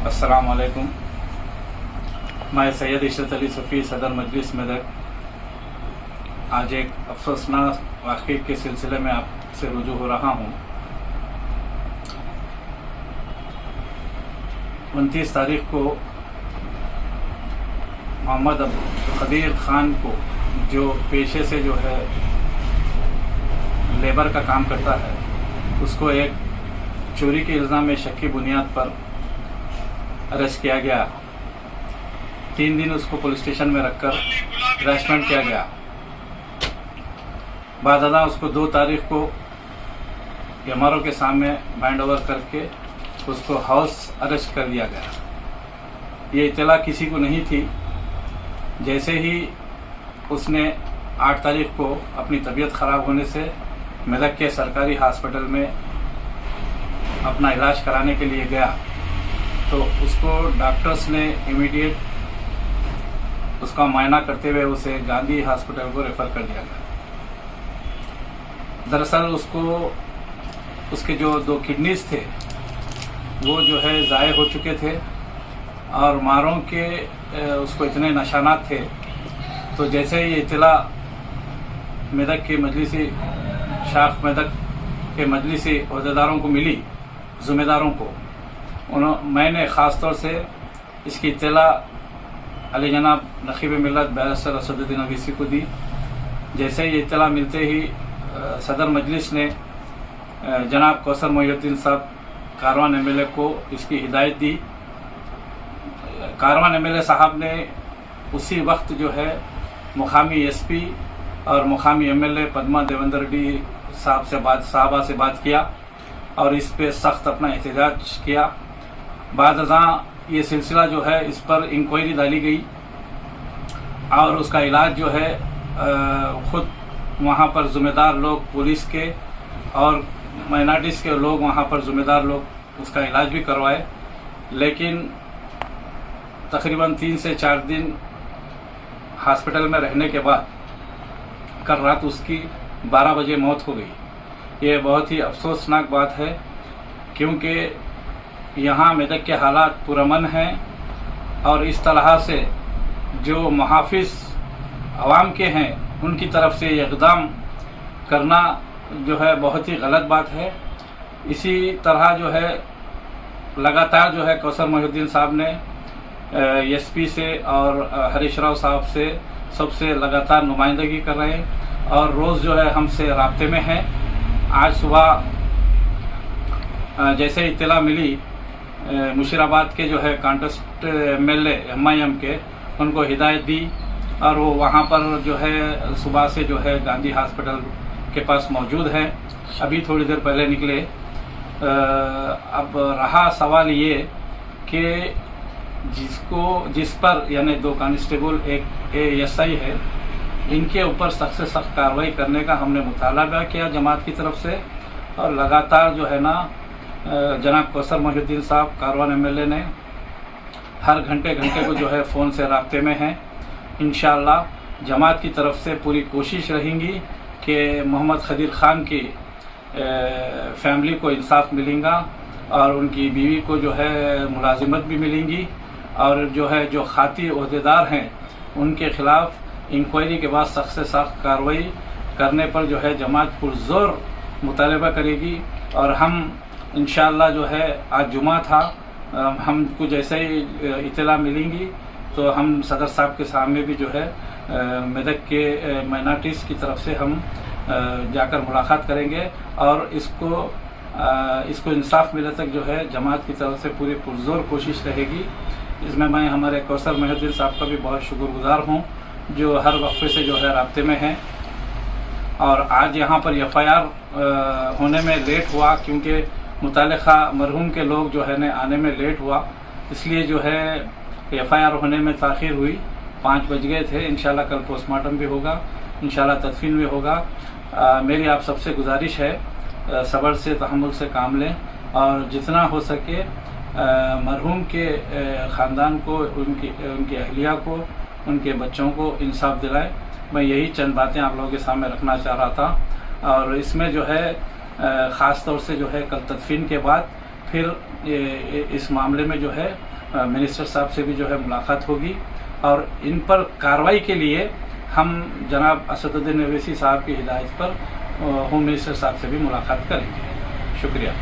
अस्सलाम वालेकुम। मैं सैयद इशरत अली सफ़ी सदर मजलिस मेदक आज एक अफसोसनाक वाक़े के सिलसिले में आपसे रुजू हो रहा हूँ। 29 तारीख को मोहम्मद खदीर खान को, जो पेशे से जो है लेबर का काम करता है, उसको एक चोरी के इल्ज़ाम में शक की बुनियाद पर अरेस्ट किया गया। 3 दिन उसको पुलिस स्टेशन में रखकर हरासमेंट किया गया। बादअदा उसको 2 तारीख को एमआरओ के सामने बैंड ओवर करके उसको हाउस अरेस्ट कर दिया गया। ये इत्तला किसी को नहीं थी। जैसे ही उसने 8 तारीख को अपनी तबीयत ख़राब होने से मेदक के सरकारी हॉस्पिटल में अपना इलाज कराने के लिए गया, तो उसको डॉक्टर्स ने इमीडिएट उसका मुआयना करते हुए उसे गांधी हॉस्पिटल को रेफर कर दिया गया। दरअसल उसको उसके जो 2 किडनीज थे वो जो है ज़ाये हो चुके थे और मारों के उसको इतने निशानात थे। तो जैसे ही इत्तला मेदक के मजलिसी शाख मेदक के मजलिसी ओहदेदारों को मिली, ज़िम्मेदारों को, मैंने ख़ास तौर से इसकी इत्तला अली जनाब नक़ीब मिल्लत बैरिस्टर असदुद्दीन अवीसी को दी। जैसे ही इत्तला मिलते ही सदर मजलिस ने जनाब कौसर मोहिउद्दीन साहब कारवान एमएलए को इसकी हिदायत दी। कारवान एमएलए साहब ने उसी वक्त जो है मुकामी एसपी और मुकामी एमएलए पद्मा देवेंद्र रेड्डी साहबा से बात किया और इस पे सख्त अपना एहतजाज किया। बादअज़ां ये सिलसिला जो है इस पर इंक्वायरी डाली गई और उसका इलाज जो है खुद वहाँ पर ज़िम्मेदार लोग, पुलिस के और माइनॉरिटीज़ के लोग वहाँ पर ज़िम्मेदार लोग उसका इलाज भी करवाए। लेकिन तकरीबन 3 से 4 दिन हॉस्पिटल में रहने के बाद कल रात उसकी 12 बजे मौत हो गई। ये बहुत ही अफसोसनाक बात है, क्योंकि यहाँ मेदक के हालात पुरअमन हैं और इस तरह से जो मुहाफिज अवाम के हैं उनकी तरफ से इक़दाम करना जो है बहुत ही गलत बात है। इसी तरह जो है लगातार जो है कौसर मोहिउद्दीन साहब ने एसपी से और हरीश राव साहब से सबसे लगातार नुमाइंदगी कर रहे हैं और रोज़ जो है हमसे राब्ते में हैं। आज सुबह जैसे इत्तला मिली मुशीराबाद के जो है कांटेस्ट एमएलए एमआईएम के, उनको हिदायत दी और वो वहाँ पर जो है सुबह से जो है गांधी हॉस्पिटल के पास मौजूद हैं। अभी थोड़ी देर पहले निकले। अब रहा सवाल ये कि जिस पर यानी 2 कांस्टेबल एक एएसआई है, इनके ऊपर सख्त से सख्त कार्रवाई करने का हमने मुतालबा किया जमात की तरफ से। और लगातार जो है ना जनाब कौसर मोहिउद्दीन साहब कारवान एमएलए ने हर घंटे को जो है फ़ोन से राब्ते में हैं। इंशाअल्लाह जमात की तरफ से पूरी कोशिश रहेंगी कि मोहम्मद खदीर खान की फैमिली को इंसाफ मिलेगा और उनकी बीवी को जो है मुलाजिमत भी मिलेंगी और जो है जो खाती ओहदेदार हैं उनके ख़िलाफ़ इंक्वायरी के बाद सख्त से सख्त कार्रवाई करने पर जो है जमात पुरज़ोर मुतालबा करेगी। और हम इंशाअल्लाह जो है आज जुमा था, हमको जैसे ही इत्तला मिलेंगी तो हम सदर साहब के सामने भी जो है मेदक के माइनॉरिटीज़ की तरफ से हम जाकर मुलाकात करेंगे और इसको इंसाफ मिलने तक जो है जमात की तरफ से पूरी पुरज़ोर कोशिश रहेगी। इसमें मैं हमारे कौसर मोहिउद्दीन साहब का भी बहुत शुक्रगुजार हूँ, जो हर वक्फे से जो है राब्ते में हैं। और आज यहाँ पर एफआईआर होने में लेट हुआ क्योंकि मुतालिका मरहूम के लोग जो है न आने में लेट हुआ, इसलिए जो है एफआईआर होने में ताख़ीर हुई। 5 बज गए थे। इंशाल्लाह कल पोस्टमार्टम भी होगा, इंशाल्लाह तदफीन भी होगा। मेरी आप सबसे गुजारिश है सब्र से तहम्मुल से काम लें और जितना हो सके मरहूम के ख़ानदान को, उनकी अहलिया को, उनके बच्चों को इंसाफ दिलाएं। मैं यही चंद बातें आप लोगों के सामने रखना चाह रहा था। और इसमें जो है ख़ास तौर से जो है कल तदफीन के बाद फिर इस मामले में जो है मिनिस्टर साहब से भी जो है मुलाकात होगी और इन पर कार्रवाई के लिए हम जनाब असदुद्दीन ओवैसी साहब की हिदायत पर होम मिनिस्टर साहब से भी मुलाकात करेंगे। शुक्रिया।